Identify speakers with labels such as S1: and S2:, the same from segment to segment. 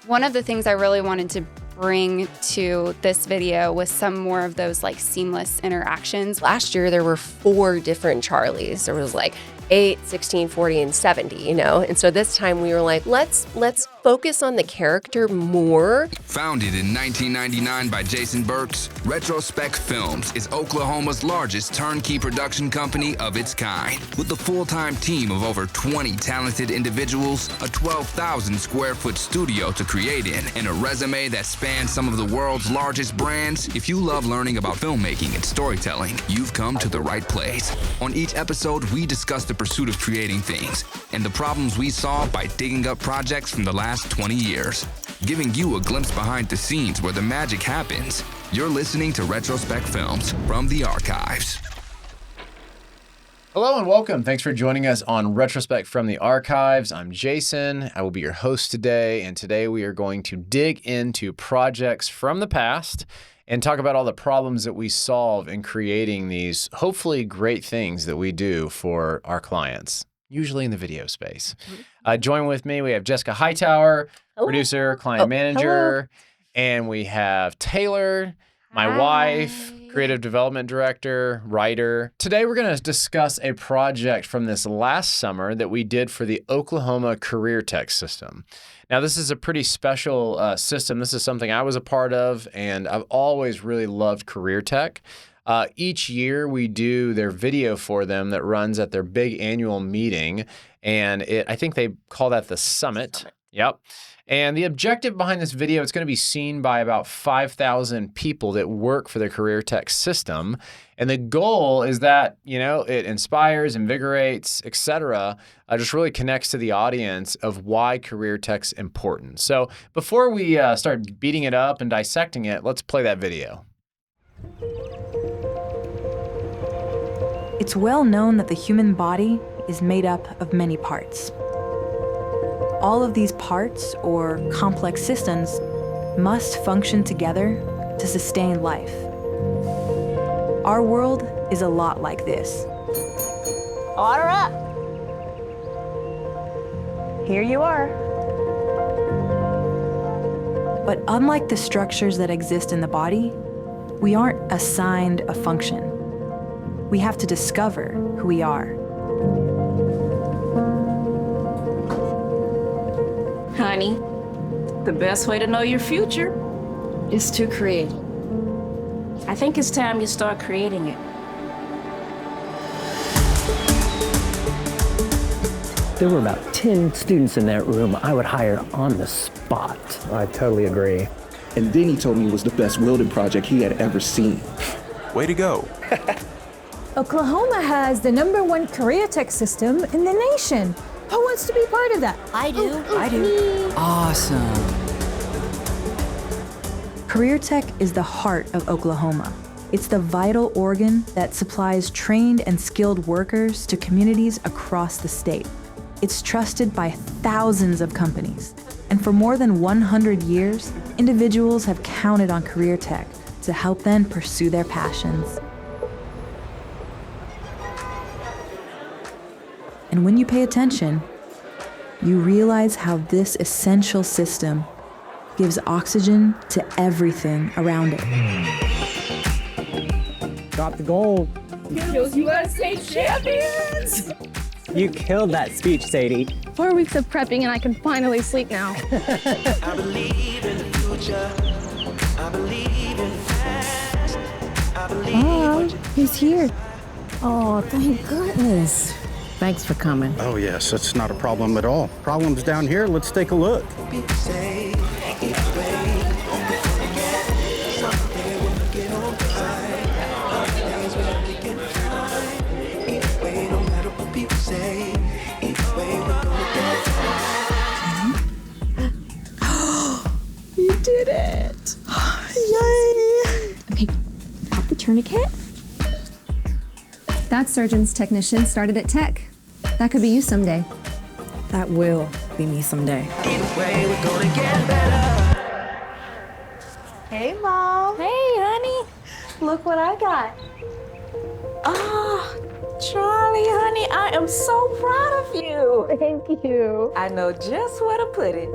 S1: One of the things I really wanted to bring to this video was some more of those like seamless interactions.
S2: Last year, there were 4 different Charlies. There was like 8, 16, 40, and 70, you know? And so this time we were like, let's focus on the character more.
S3: Founded in 1999 by Jason Burks, Retrospec Films is Oklahoma's largest turnkey production company of its kind. With a full-time team of over 20 talented individuals, a 12,000 square foot studio to create in, and a resume that spans some of the world's largest brands, if you love learning about filmmaking and storytelling, you've come to the right place. On each episode, we discuss the pursuit of creating things and the problems we solve by digging up projects from the last 20 years, giving you a glimpse behind the scenes where the magic happens. You're listening to Retrospec Films from the archives.
S4: Hello and welcome. Thanks for joining us on Retrospec from the Archives. I'm Jason. I will be your host today, and today we are going to dig into projects from the past and talk about all the problems that we solve in creating these hopefully great things that we do for our clients, usually in the video space. Join with me, we have Jessica Hightower, producer, client manager, and we have Tayler, my wife, creative development director, writer. Today we're going to discuss a project from this last summer that we did for the Oklahoma Career Tech system. Now, this is a pretty special system. This is something I was a part of, and I've always really loved Career Tech. Each year we do their video for them that runs at their big annual meeting, and I think they call that the Summit. Yep. And the objective behind this video, it's going to be seen by about 5,000 people that work for the Career Tech system. And the goal is that, you know, it inspires, invigorates, etc. Just really connects to the audience of why Career Tech's important. So before we start beating it up and dissecting it, let's play that video.
S5: It's well known that the human body is made up of many parts. All of these parts, or complex systems, must function together to sustain life. Our world is a lot like this.
S6: Order up! Here you are.
S5: But unlike the structures that exist in the body, we aren't assigned a function. We have to discover who we are.
S6: Honey, the best way to know your future is to create. I think it's time you start creating it.
S7: There were about 10 students in that room I would hire on the spot.
S8: I totally agree.
S9: And then he told me it was the best welding project he had ever seen.
S10: Way to go.
S11: Oklahoma has the #1 career tech system in the nation. Who wants to be part of that?
S2: I do.
S5: I do.
S12: Awesome.
S5: Career Tech is the heart of Oklahoma. It's the vital organ that supplies trained and skilled workers to communities across the state. It's trusted by thousands of companies. And for more than 100 years, individuals have counted on Career Tech to help them pursue their passions. And when you pay attention, you realize how this essential system gives oxygen to everything around it.
S7: Drop the goal.
S11: USA champions!
S7: You killed that speech, Sadie.
S11: 4 weeks of prepping and I can finally sleep now.
S13: I believe in the future. I believe in the past. I believe
S11: he's here. Oh, thank goodness.
S6: Thanks for coming.
S8: Oh yes, that's not a problem at all. Problem's down here, let's take a look.
S13: people say each way. Someday we'll get on time. Other days we'll make it fine. Each way, no matter what people say. Each way we're gonna get it.
S11: You did it! Yay! Okay, pop the tourniquet.
S14: That surgeon's technician started at Tech. That could be you someday.
S5: That will be me someday.
S13: Either way, we're gonna get better.
S6: Hey, Mom.
S11: Hey, honey.
S6: Look what I got. Charlie, honey, I am so proud of you.
S11: Thank you.
S6: I know just where to put it.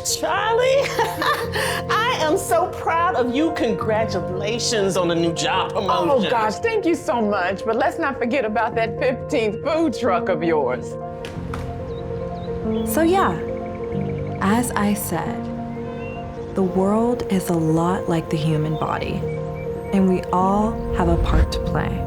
S10: Charlie, I am so proud of you. Congratulations on the new job promotion.
S12: Oh, gosh, thank you so much. But let's not forget about that 15th food truck of yours.
S5: So yeah, as I said, the world is a lot like the human body, and we all have a part to play.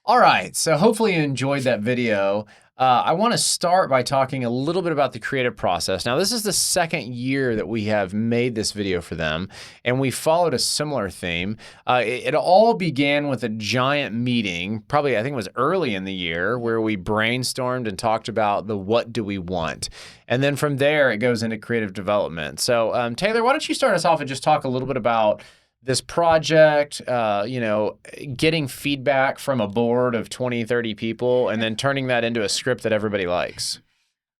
S4: All right, so hopefully you enjoyed that video. I want to start by talking a little bit about the creative process. Now, this is the second year that we have made this video for them, and we followed a similar theme. It all began with a giant meeting, probably I think it was early in the year, where we brainstormed and talked about the what do we want. And then from there, it goes into creative development. So Tayler, why don't you start us off and just talk a little bit about this project, getting feedback from a board of 20, 30 people, and then turning that into a script that everybody likes.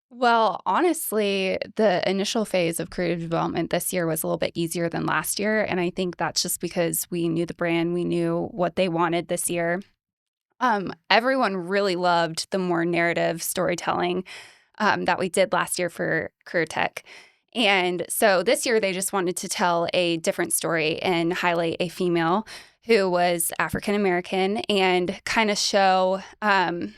S1: Well, honestly, the initial phase of creative development this year was a little bit easier than last year. And I think that's just because we knew the brand, we knew what they wanted this year. Everyone really loved the more narrative storytelling that we did last year for Career Tech. And so this year, they just wanted to tell a different story and highlight a female who was African American and kind of show, I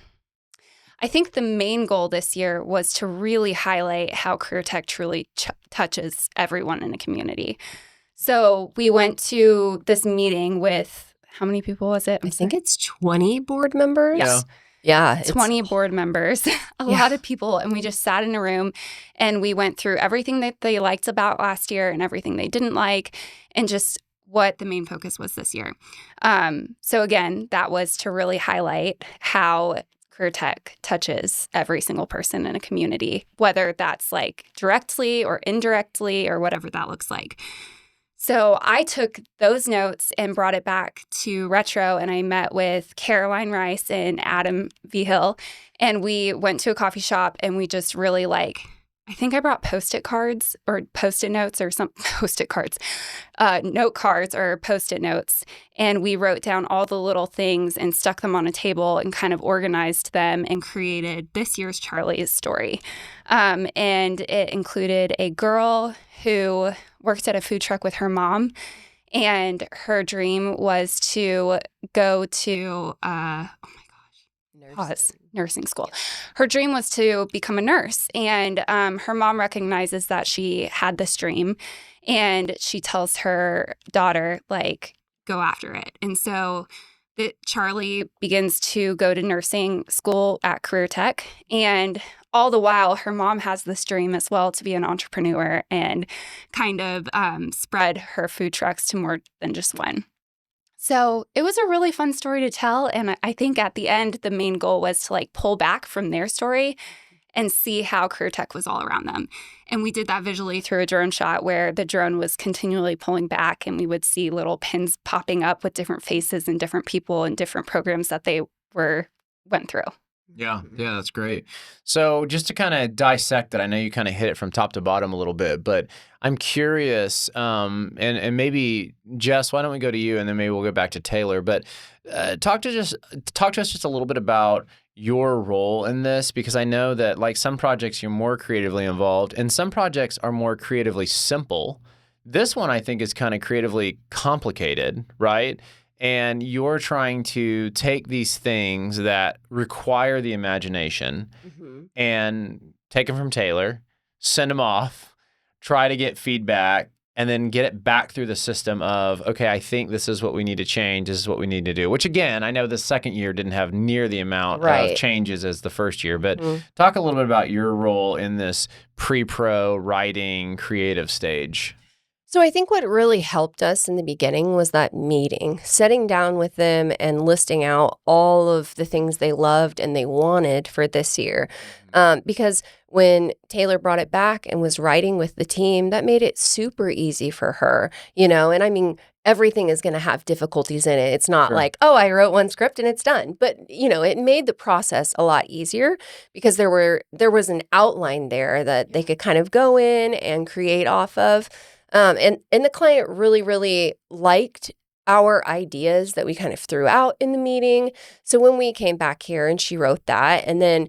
S1: think the main goal this year was to really highlight how Career Tech truly touches everyone in the community. So we went to this meeting with, how many people was it?
S2: I think it's 20 board members.
S1: Yes.
S2: Yeah.
S1: 20 board members, a lot of people. And we just sat in a room and we went through everything that they liked about last year and everything they didn't like and just what the main focus was this year. So again, that was to really highlight how Career Tech touches every single person in a community, whether that's like directly or indirectly or whatever that looks like. So I took those notes and brought it back to Retro, and I met with Caroline Rice and Adam V. Hill, and we went to a coffee shop, and we just really I think I brought Post-it cards or Post-it notes or some Post-it cards, note cards or Post-it notes, and we wrote down all the little things and stuck them on a table and kind of organized them and created this year's Charlie's story. And it included a girl who worked at a food truck with her mom, and her dream was to go to nursing school. Her dream was to become a nurse, and her mom recognizes that she had this dream, and she tells her daughter, go after it. And so Charlie begins to go to nursing school at Career Tech, and all the while, her mom has this dream as well to be an entrepreneur and kind of spread her food trucks to more than just one. So it was a really fun story to tell. And I think at the end, the main goal was to pull back from their story and see how Career Tech was all around them. And we did that visually through a drone shot where the drone was continually pulling back and we would see little pins popping up with different faces and different people and different programs that they went through.
S4: Yeah, that's great. So just to kind of dissect that, I know you kind of hit it from top to bottom a little bit, but I'm curious, and maybe Jess, why don't we go to you, and then maybe we'll go back to Tayler. But talk to us just a little bit about your role in this, because I know that some projects you're more creatively involved, and some projects are more creatively simple. This one I think is kind of creatively complicated, right? And you're trying to take these things that require the imagination and take them from Tayler, send them off, try to get feedback, and then get it back through the system of, okay, I think this is what we need to change. This is what we need to do. Which, again, I know the second year didn't have near the amount of changes as the first year. But talk a little bit about your role in this pre-pro writing creative stage.
S2: So I think what really helped us in the beginning was that meeting, sitting down with them and listing out all of the things they loved and they wanted for this year. Because when Tayler brought it back and was writing with the team, that made it super easy for her, and I mean, everything is going to have difficulties in it. It's not like, oh, I wrote one script and it's done. But, it made the process a lot easier because there was an outline there that they could kind of go in and create off of. And the client really, really liked our ideas that we kind of threw out in the meeting. So when we came back here and she wrote that, and then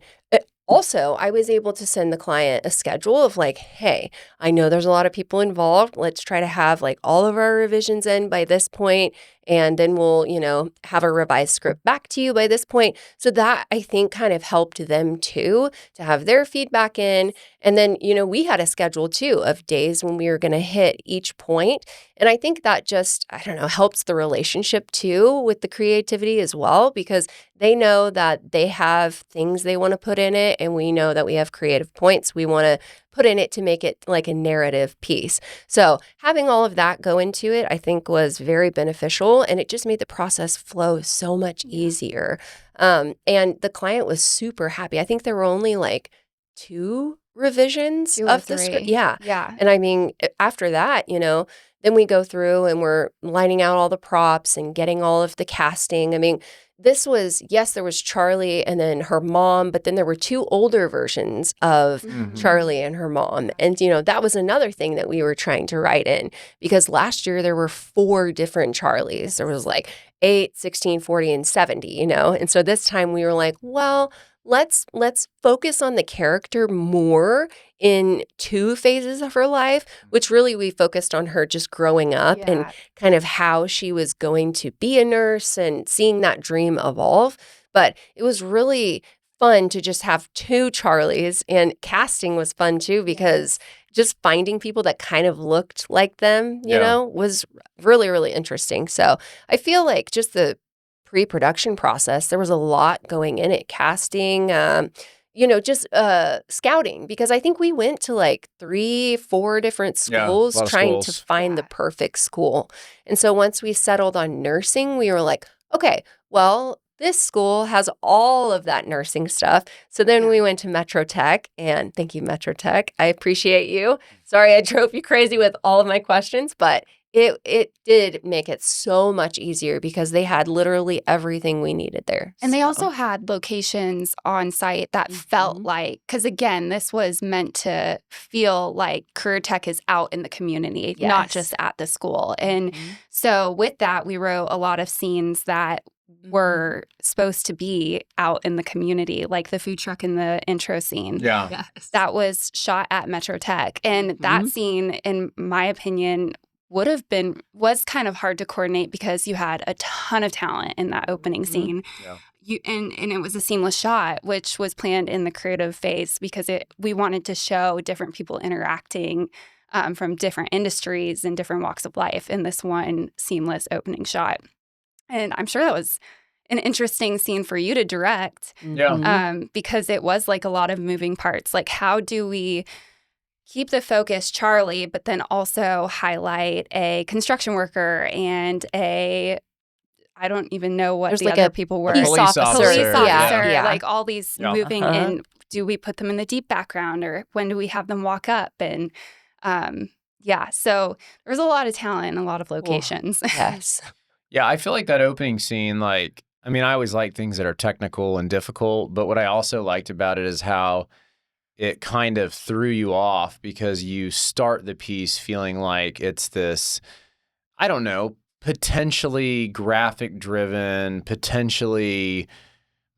S2: also, I was able to send the client a schedule of like, hey, I know there's a lot of people involved. Let's try to have like all of our revisions in by this point, and then we'll, have a revised script back to you by this point. So that I think kind of helped them too, to have their feedback in. And then, we had a schedule too of days when we were going to hit each point. And I think that just, I don't know, helps the relationship too with the creativity as well, because they know that they have things they want to put in it, and we know that we have creative points we want to put in it to make it like a narrative piece. So having all of that go into it, I think was very beneficial, and it just made the process flow so much easier. And the client was super happy. I think there were only like 2 revisions
S1: 2 or
S2: of the
S1: 3.
S2: script. Yeah.
S1: Yeah.
S2: And I mean, after that, then we go through and we're lining out all the props and getting all of the casting. I mean, this was, yes, there was Charlie and then her mom, but then there were 2 older versions of Charlie and her mom. And, that was another thing that we were trying to write in, because last year there were 4 different Charlies. There was like 8, 16, 40, and 70, And so this time we were like, well, let's focus on the character more in 2 phases of her life, which really we focused on her just growing up and kind of how she was going to be a nurse and seeing that dream evolve. But it was really fun to just have 2 Charlies, and casting was fun too, because just finding people that kind of looked like them, was really, really interesting. So I feel like just the pre-production process, there was a lot going in it, casting, just scouting, because I think we went to like 3-4 different schools trying to find the perfect school. And so once we settled on nursing, we were like, okay, well, this school has all of that nursing stuff. So then we went to Metro Tech, and thank you, Metro Tech. I appreciate you. Sorry I drove you crazy with all of my questions, but it did make it so much easier because they had literally everything we needed there.
S1: And they also had locations on site that felt like, because again, this was meant to feel like Career Tech is out in the community, not just at the school. And so with that, we wrote a lot of scenes that were supposed to be out in the community, like the food truck in the intro scene.
S4: Yeah.
S1: Yes. That was shot at Metro Tech. And that scene, in my opinion, was kind of hard to coordinate because you had a ton of talent in that opening scene. Yeah. And it was a seamless shot, which was planned in the creative phase because we wanted to show different people interacting from different industries and different walks of life in this one seamless opening shot. And I'm sure that was an interesting scene for you to direct. Because it was like a lot of moving parts. Like, how do we keep the focus Charlie, but then also highlight a construction worker and I don't even know what the other people were.
S2: Police officer.
S1: Yeah. Like all these moving in. Do we put them in the deep background, or when do we have them walk up? And so there's a lot of talent and a lot of locations.
S2: Yes.
S4: Yeah, I feel like that opening scene, I always like things that are technical and difficult, but what I also liked about it is how it kind of threw you off because you start the piece feeling like it's this, I don't know, potentially graphic driven, potentially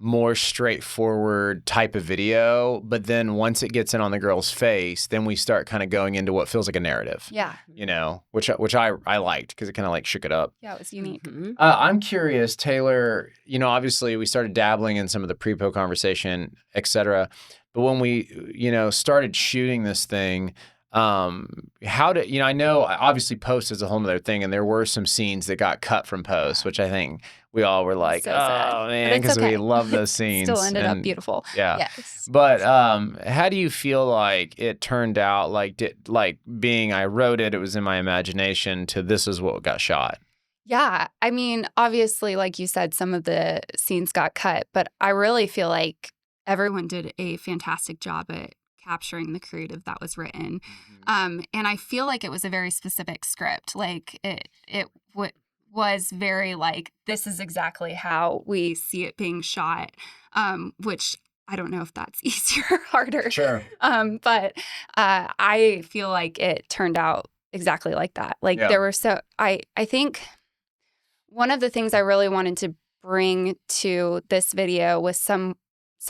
S4: more straightforward type of video. But then once it gets in on the girl's face, then we start kind of going into what feels like a narrative.
S1: Yeah.
S4: Which I liked because it kind of like shook it up.
S1: Yeah, it was unique.
S4: I'm curious, Tayler, obviously we started dabbling in some of the pre-po conversation, et cetera. But when we, started shooting this thing, how did, I know obviously post is a whole other thing, and there were some scenes that got cut from post, which I think we all were like,
S1: so sad.
S4: Oh man, because we love those scenes.
S1: Still ended up beautiful.
S4: Yeah.
S1: Yes.
S4: But how do you feel like it turned out? I wrote it, it was in my imagination, to this is what got shot.
S1: Yeah. I mean, obviously, like you said, some of the scenes got cut, but I really feel like everyone did a fantastic job at capturing the creative that was written. And I feel like it was a very specific script. Like it was very like, this is exactly how we see it being shot, which I don't know if that's easier or harder.
S4: Sure.
S1: But I feel like it turned out exactly like that. Like there were I think one of the things I really wanted to bring to this video was some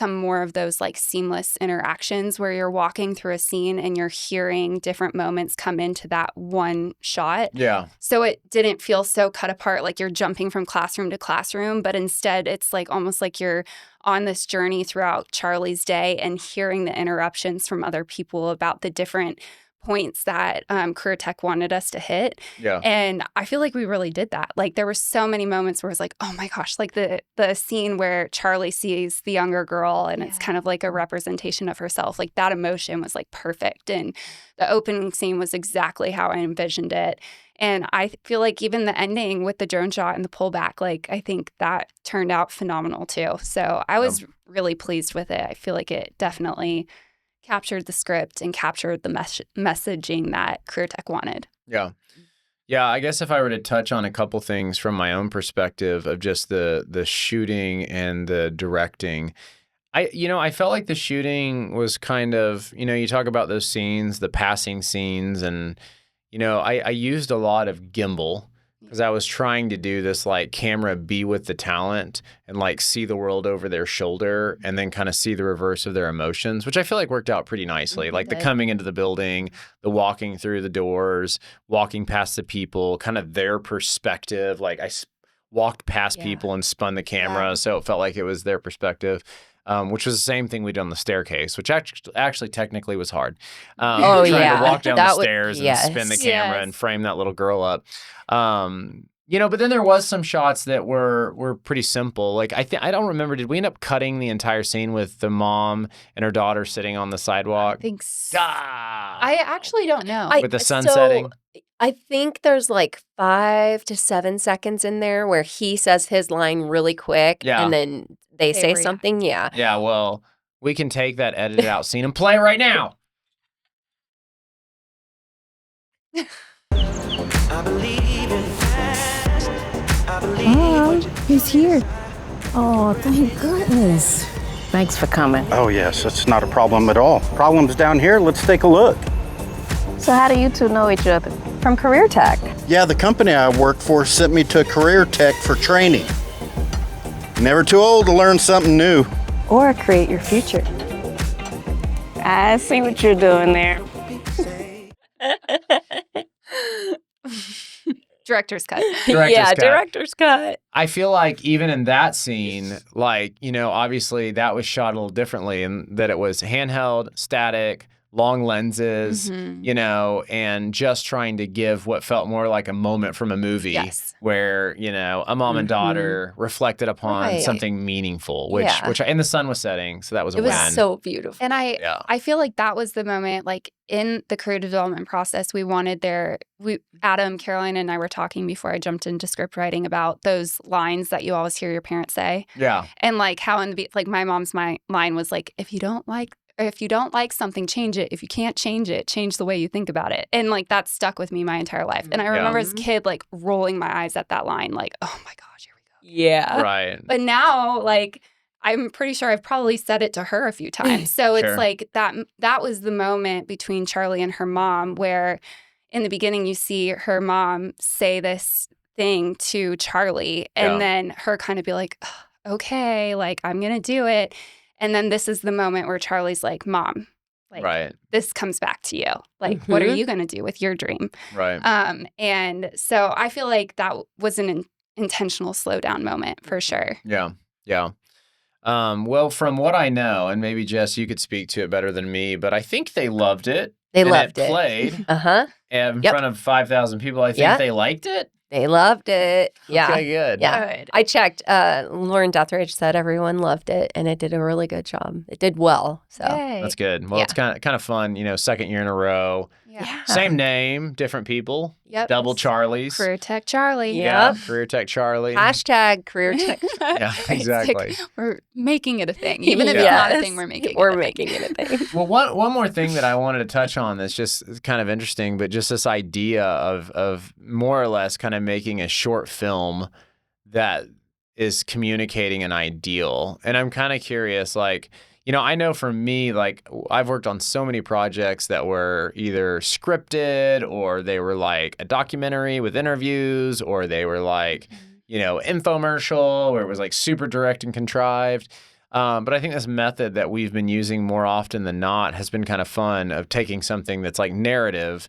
S1: more of those like seamless interactions where you're walking through a scene and you're hearing different moments come into that one shot.
S4: Yeah.
S1: So it didn't feel so cut apart like you're jumping from classroom to classroom, but instead it's like almost like you're on this journey throughout Charlie's day and hearing the interruptions from other people about the different points that Career Tech wanted us to hit.
S4: Yeah.
S1: And I feel like we really did that. Like there were so many moments where it's like, oh my gosh, like the scene where Charlie sees the younger girl and it's kind of like a representation of herself. Like that emotion was like perfect. And the opening scene was exactly how I envisioned it. And I feel like even the ending with the drone shot and the pullback, like I think that turned out phenomenal too. So I was really pleased with it. I feel like it definitely captured the script and captured the messaging that Career Tech wanted.
S4: Yeah. Yeah, I guess if I were to touch on a couple things from my own perspective of just the shooting and the directing, I felt like the shooting was kind of, you talk about those scenes, the passing scenes, and, I used a lot of gimbal because I was trying to do this like camera be with the talent and like see the world over their shoulder and then kind of see the reverse of their emotions, which I feel like worked out pretty nicely. Like the coming into the building, the walking through the doors, walking past the people, kind of their perspective. Like I walked past people and spun the camera. So it felt like it was their perspective. Which was the same thing we did on the staircase, which actually technically was hard. Trying to walk down the stairs and spin the camera and frame that little girl up. But then there was some shots that were pretty simple. Like I don't remember, did we end up cutting the entire scene with the mom and her daughter sitting on the sidewalk?
S1: I think so. I actually don't know.
S4: With the sun setting?
S2: I think there's like 5 to 7 seconds in there where he says his line really quick and then they say something. Yeah.
S4: Yeah, well, we can take that edited out scene and play it right now.
S11: He's here. Oh, thank goodness.
S6: Thanks for coming.
S8: Oh, yes, it's not a problem at all. Problem's down here. Let's take a look.
S6: So how do you two know each other?
S14: From Career Tech.
S8: Yeah, the company I work for sent me to Career Tech for training. Never too old to learn something new.
S14: Or create your future.
S6: I see what you're doing there.
S1: Director's cut.
S2: Director's cut.
S4: I feel like even in that scene, like, obviously that was shot a little differently and that it was handheld, static, long lenses, and just trying to give what felt more like a moment from a movie where, a mom and daughter reflected upon something meaningful, which and the sun was setting. So that was a win.
S2: It was so beautiful.
S1: And I feel like that was the moment, like in the creative development process, we wanted Adam, Caroline, and I were talking before I jumped into script writing about those lines that you always hear your parents say.
S4: Yeah.
S1: And like how like my mom's line was like, if you don't like something, change it. If you can't change it, change the way you think about it. And like that stuck with me my entire life. And I remember as a kid, like rolling my eyes at that line, like, oh my gosh, here we go.
S2: Yeah.
S4: Right.
S1: But now, like, I'm pretty sure I've probably said it to her a few times. So it's like that was the moment between Charlie and her mom where in the beginning you see her mom say this thing to Charlie and then her kind of be like, oh, okay, like I'm going to do it. And then this is the moment where Charlie's like, Mom, like this comes back to you. Like, what are you going to do with your dream?
S4: Right.
S1: And so I feel like that was an intentional slowdown moment for sure.
S4: Yeah. Yeah. Well, from what I know, and maybe Jess, you could speak to it better than me, but I think they loved it.
S2: They loved it.
S4: Played in front of 5,000 people. I think they liked it.
S2: They loved it. Yeah.
S4: Okay, good.
S2: Yeah.
S1: Good.
S2: I checked. Lauren Deathridge said everyone loved it, and it did a really good job. It did well. So
S4: that's good. Well, it's kind of fun. Second year in a row.
S1: Yeah.
S4: Same name, different people.
S1: Yep.
S4: Double Charlies.
S1: Career Tech Charlie.
S4: Yeah. Career Tech Charlie.
S2: Hashtag Career Tech.
S4: Yeah, exactly.
S1: Like, we're making it a thing. Even if it's not a thing, we're making
S2: it a thing.
S4: Well, one more thing that I wanted to touch on that's just kind of interesting, but just this idea of more or less kind of making a short film that is communicating an ideal. And I'm kind of curious, like, I know for me, like I've worked on so many projects that were either scripted or they were like a documentary with interviews or they were like, infomercial where it was like super direct and contrived. But I think this method that we've been using more often than not has been kind of fun of taking something that's like narrative,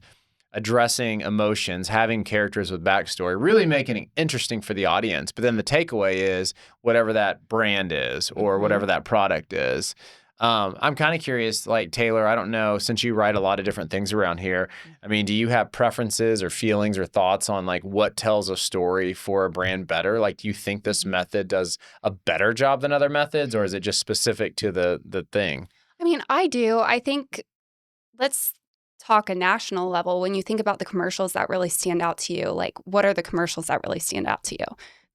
S4: addressing emotions, having characters with backstory, really making it interesting for the audience. But then the takeaway is whatever that brand is or whatever that product is. I'm kind of curious, like Tayler, I don't know, since you write a lot of different things around here, I mean, do you have preferences or feelings or thoughts on like what tells a story for a brand better? Like, do you think this method does a better job than other methods, or is it just specific to the thing?
S1: I mean, I do. I think let's talk a national level. When you think about the commercials that really stand out to you, like what are the commercials that really stand out to you?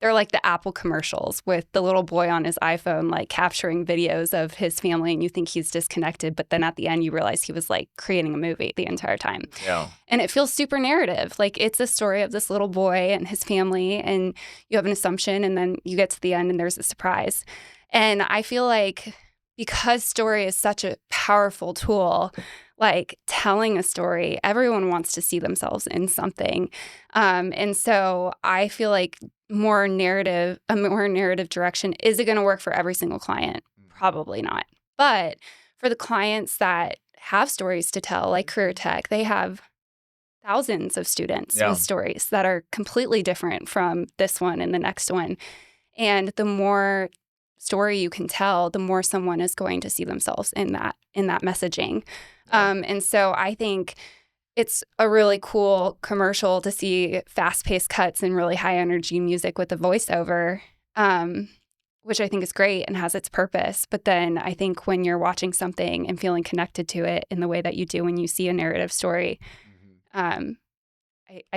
S1: They're like the Apple commercials with the little boy on his iPhone, like capturing videos of his family, and you think he's disconnected, but then at the end you realize he was like creating a movie the entire time.
S4: Yeah.
S1: And it feels super narrative. Like it's a story of this little boy and his family, and you have an assumption, and then you get to the end and there's a surprise. And I feel like because story is such a powerful tool, like telling a story, everyone wants to see themselves in something. And so I feel like a more narrative direction, is it going to work for every single client? Probably not. But for the clients that have stories to tell, like Career Tech, they have thousands of students with stories that are completely different from this one and the next one. And the more story you can tell, the more someone is going to see themselves in that messaging. And so I think it's a really cool commercial to see fast-paced cuts and really high-energy music with the voiceover, which I think is great and has its purpose. But then I think when you're watching something and feeling connected to it in the way that you do when you see a narrative story, I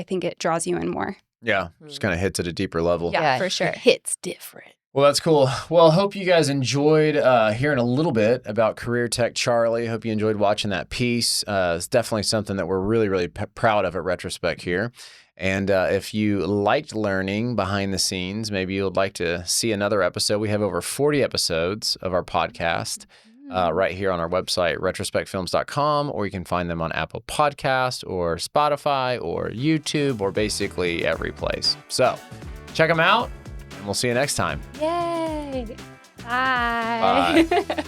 S1: think it draws you in more.
S4: Yeah, just kind of hits at a deeper level.
S1: Yeah, for sure.
S2: It hits different.
S4: Well, that's cool. Well, I hope you guys enjoyed hearing a little bit about Career Tech Charlie. Hope you enjoyed watching that piece. It's definitely something that we're really, really proud of at Retrospec here. And if you liked learning behind the scenes, maybe you would like to see another episode. We have over 40 episodes of our podcast right here on our website, retrospecfilms.com, or you can find them on Apple Podcast or Spotify or YouTube or basically every place. So check them out. And we'll see you next time.
S1: Yay. Bye.
S4: Bye.